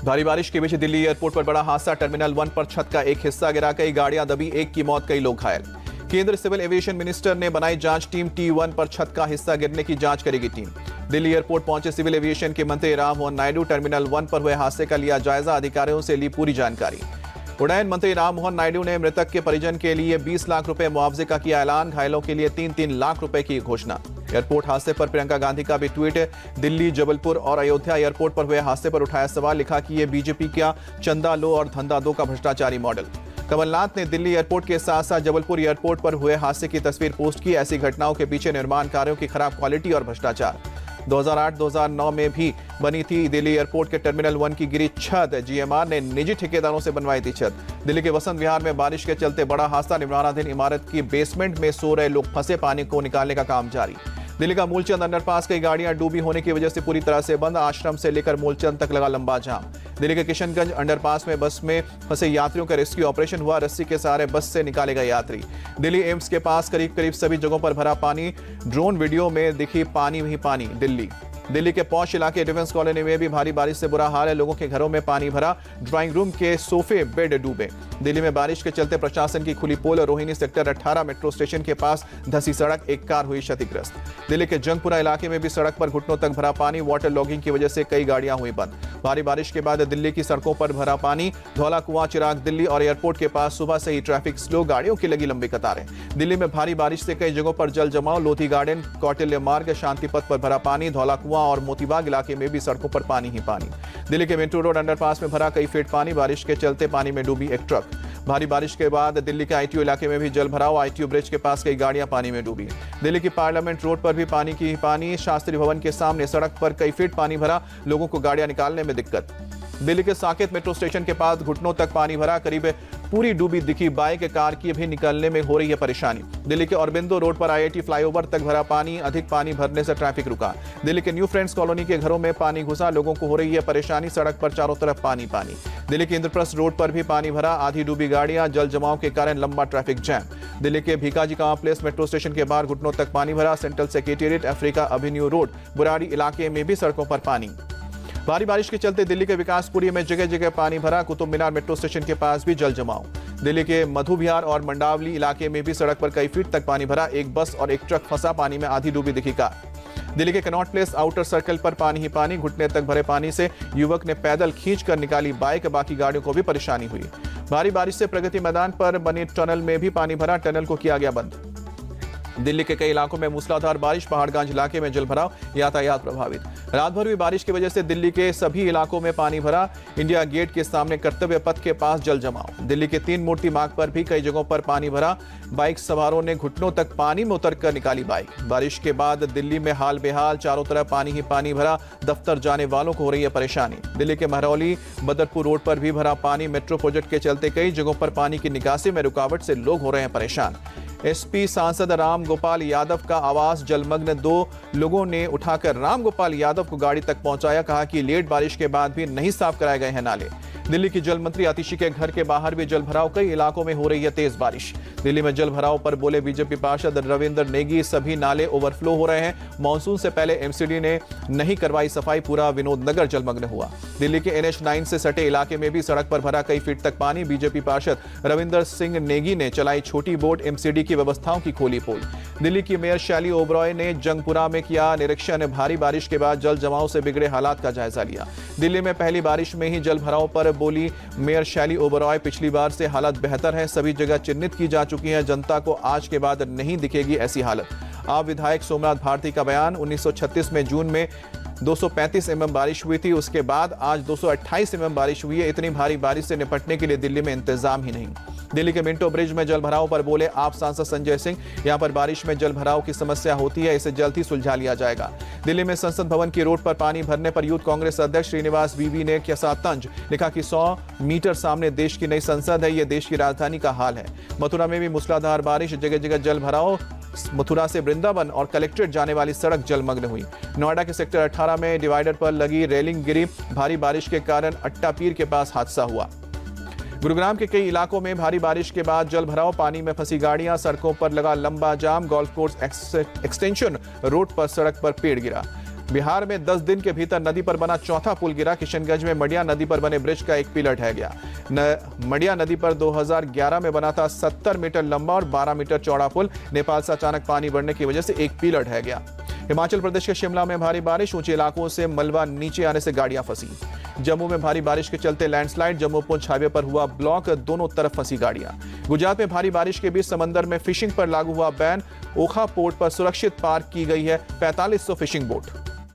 भारी बारिश के बीच दिल्ली एयरपोर्ट पर बड़ा हादसा। टर्मिनल 1 पर छत का एक हिस्सा गिरा, कई गाड़ियां दबी, एक की मौत, कई लोग घायल। केंद्र सिविल एविएशन मिनिस्टर ने बनाई जांच टीम। T1 पर छत का हिस्सा गिरने की जांच करेगी टीम। दिल्ली एयरपोर्ट पहुंचे सिविल एविएशन के मंत्री राम मोहन नायडू। टर्मिनल 1 पर हुए हादसे का लिया जायजा, अधिकारियों से ली पूरी जानकारी। उड्डयन मंत्री राम मोहन नायडू ने मृतक के परिजन के लिए 20 लाख रुपए मुआवजे का किया ऐलान। घायलों के लिए 3-3 लाख रुपए की घोषणा। एयरपोर्ट हादसे पर प्रियंका गांधी का भी ट्वीट। दिल्ली, जबलपुर और अयोध्या एयरपोर्ट पर हुए हादसे पर उठाया सवाल, लिखा कि ये बीजेपी का चंदा लो और धंधा दो का भ्रष्टाचारी मॉडल। कमलनाथ ने दिल्ली एयरपोर्ट के साथ साथ जबलपुर एयरपोर्ट पर हुए हादसे की तस्वीर पोस्ट की। ऐसी घटनाओं के पीछे निर्माण कार्यों की खराब क्वालिटी और भ्रष्टाचार। 2008-2009 में भी बनी थी दिल्ली एयरपोर्ट के टर्मिनल 1 की गिरी छत। GMR ने निजी ठेकेदारों से बनवाई थी छत। दिल्ली के वसंत विहार में बारिश के चलते बड़ा हादसा। निर्माणाधीन इमारत की बेसमेंट में सो रहे लोग फंसे, पानी को निकालने का काम जारी। दिल्ली का मूलचंद अंडरपास कई गाड़ियां डूबी होने की वजह से पूरी तरह से बंद। आश्रम से लेकर मूलचंद तक लगा लंबा जाम। दिल्ली के किशनगंज अंडरपास में बस में फंसे यात्रियों का रेस्क्यू ऑपरेशन हुआ। रस्सी के सहारे बस से निकाले गए यात्री। दिल्ली एम्स के पास करीब करीब सभी जगहों पर भरा पानी। ड्रोन वीडियो में दिखी पानी ही पानी। दिल्ली के पौष इलाके डिफेंस कॉलोनी में भी भारी बारिश से बुरा हाल है। लोगों के घरों में पानी भरा, ड्राइंग रूम के सोफे बेड डूबे। दिल्ली में बारिश के चलते प्रशासन की खुली पोल। रोहिणी सेक्टर 18 मेट्रो स्टेशन के पास धंसी सड़क, एक कार हुई क्षतिग्रस्त। दिल्ली के जंगपुरा इलाके में भी सड़क पर घुटनों तक भरा पानी। वाटर लॉगिंग की वजह से कई गाड़ियां हुई बंद। भारी बारिश के बाद दिल्ली की सड़कों पर भरा पानी। धौला कुआं, चिराग दिल्ली और एयरपोर्ट के पास सुबह से ही ट्रैफिक स्लो, गाड़ियों की लगी लंबी कतारें। दिल्ली में भारी बारिश से कई जगहों पर जल जमाव। लोधी गार्डन, कौटिल्य मार्ग, शांति पथ पर भरा पानी। धौला कुआं और मोतीबाग इलाके में भी सड़कों पर पानी ही पानी। दिल्ली के मेट्रो रोड अंडरपास में भरा कई फीट पानी। बारिश के चलते पानी में डूबी एक ट्रक। भारी बारिश के बाद दिल्ली के ITO इलाके में भी जल भराव। ITO ब्रिज के पास कई गाड़ियां पानी में डूबी। दिल्ली की पार्लियामेंट रोड पर भी पानी की पानी। शास्त्री भवन के सामने सड़क पर कई फीट पानी भरा, लोगों को गाड़ियां निकालने में दिक्कत। दिल्ली के साकेत मेट्रो स्टेशन के पास घुटनों तक पानी भरा, करीब पूरी डूबी दिखी बाइक, कार की भी निकलने में हो रही है परेशानी। दिल्ली के औरबिंदो रोड पर IIT फ्लाईओवर तक भरा पानी। अधिक पानी भरने से ट्रैफिक रुका। दिल्ली के न्यू फ्रेंड्स कॉलोनी के घरों में पानी घुसा, लोगों को हो रही है परेशानी। सड़क पर चारों तरफ पानी पानी। दिल्ली के इंद्रप्रस्थ रोड पर भी पानी भरा, आधी डूबी गाड़ियां, जल जमाव के कारण लंबा ट्रैफिक जैम। दिल्ली के Bhikaji Cama place metro station के बाहर घुटनों तक पानी भरा। Central secretariat, Africa avenue road, Burari इलाके में भी सड़कों पर पानी। भारी बारिश के चलते दिल्ली के विकासपुरी में जगह जगह पानी भरा। कुतुब मीनार मेट्रो स्टेशन के पास भी जल जमाव। दिल्ली के मधु विहार और मंडावली इलाके में भी सड़क पर कई फीट तक पानी भरा। एक बस और एक ट्रक फंसा पानी में, आधी डूबी दिखी कार। दिल्ली के कनॉट प्लेस आउटर सर्कल पर पानी ही पानी। घुटने तक भरे पानी से युवक ने पैदल खींचकर निकाली बाइक, बाकी गाड़ियों को भी परेशानी हुई। भारी बारिश से प्रगति मैदान पर बने टनल में भी पानी भरा, टनल को किया गया बंद। दिल्ली के कई इलाकों में मूसलाधार बारिश। पहाड़गंज इलाके में जलभराव, यातायात प्रभावित। रात भर हुई बारिश की वजह से दिल्ली के सभी इलाकों में पानी भरा। इंडिया गेट के सामने कर्तव्य पथ के पास जल जमाव। दिल्ली के 3 मूर्ति मार्ग पर भी कई जगहों पर पानी भरा। बाइक सवारों ने घुटनों तक पानी में उतरकर निकाली बाइक। बारिश के बाद दिल्ली में हाल बेहाल, चारों तरफ पानी ही पानी भरा। दफ्तर जाने वालों को हो रही है परेशानी। दिल्ली के महरौली बदरपुर रोड पर भी भरा पानी। मेट्रो प्रोजेक्ट के चलते कई जगहों पर पानी की निकासी में रुकावट से लोग हो रहे हैं परेशान। SP सांसद राम गोपाल यादव का आवास जलमग्न। 2 लोगों ने उठाकर राम गोपाल यादव को गाड़ी तक पहुंचाया। कहा कि लेट बारिश के बाद भी नहीं साफ कराए गए हैं नाले। दिल्ली की जल मंत्री आतिशी के घर के बाहर भी जल भराव। कई इलाकों में हो रही है तेज बारिश। दिल्ली में जल भराव पर बोले बीजेपी पार्षद रविंद्र नेगी, सभी नाले ओवरफ्लो हो रहे हैं। मानसून से पहले MCD ने नहीं करवाई सफाई, पूरा विनोद नगर जलमग्न हुआ। दिल्ली के NH9 से सटे इलाके में भी सड़क पर भरा कई फीट तक पानी। बीजेपी पार्षद रविंद्र सिंह नेगी ने चलाई छोटी बोट, MCD की व्यवस्थाओं की खोली पोल। दिल्ली की मेयर शैली ओबरॉय ने जंगपुरा में किया निरीक्षण। भारी बारिश के बाद जल जमाव से बिगड़े हालात का जायजा लिया। दिल्ली में पहली बारिश में ही जल भराव पर बोली मेयर शैली ओबरॉय, पिछली बार से हालत बेहतर है। सभी जगह चिन्हित की जा चुकी है। जनता को आज के बाद नहीं दिखेगी ऐसी हालत। आप विधायक सोमनाथ भारती का बयान। 1936 में जून में 235 mm बारिश हुई थी, उसके बाद आज 228 mm बारिश हुई है। इतनी भारी बारिश से निपटने के लिए दिल्ली में इंतजाम ही नहीं। दिल्ली के मिंटो ब्रिज में जल भराव पर बोले आप सांसद संजय सिंह, यहां पर बारिश में जल भराव की समस्या होती है, इसे जल्द ही सुलझा लिया जाएगा। दिल्ली में संसद भवन की रोड पर पानी भरने पर यूथ कांग्रेस अध्यक्ष श्रीनिवास बीवी ने किया तंज। लिखा कि 100 मीटर सामने देश की नई संसद है, यह देश की राजधानी का हाल है। मथुरा में भी मूसलाधार बारिश, जगह जगह जल भराव। मथुरा से वृंदावन और कलेक्ट्रेट जाने वाली सड़क जलमग्न हुई। नोएडा के सेक्टर 18 में डिवाइडर पर लगी रेलिंग गिरी। भारी बारिश के कारण अट्टा पीर के पास हादसा हुआ। गुरुग्राम के कई इलाकों में भारी बारिश के बाद जल भराव, पानी में फंसी गाड़ियां, सड़कों पर लगा लंबा जाम। गोल्फ कोर्स एक्सटेंशन रोड पर सड़क पर पेड़ गिरा। बिहार में 10 दिन के भीतर नदी पर बना चौथा पुल गिरा। किशनगंज में मडिया नदी पर बने ब्रिज का एक पिलर ढह गया। मडिया नदी पर 2011 में बना था 70 मीटर लंबा और 12 मीटर चौड़ा पुल। नेपाल से अचानक पानी बढ़ने की वजह से एक पिलर ढह गया। हिमाचल प्रदेश के शिमला में भारी बारिश, ऊंचे इलाकों से मलबा नीचे आने से गाड़ियां फंसी। जम्मू में भारी बारिश के चलते लैंडस्लाइड, जम्मू पुंछ हाईवे पर हुआ ब्लॉक, दोनों तरफ फंसी गाड़ियां। गुजरात में भारी बारिश के बीच समंदर में फिशिंग पर लागू हुआ बैन। ओखा पोर्ट पर सुरक्षित पार्क की गई है 4500 फिशिंग बोट।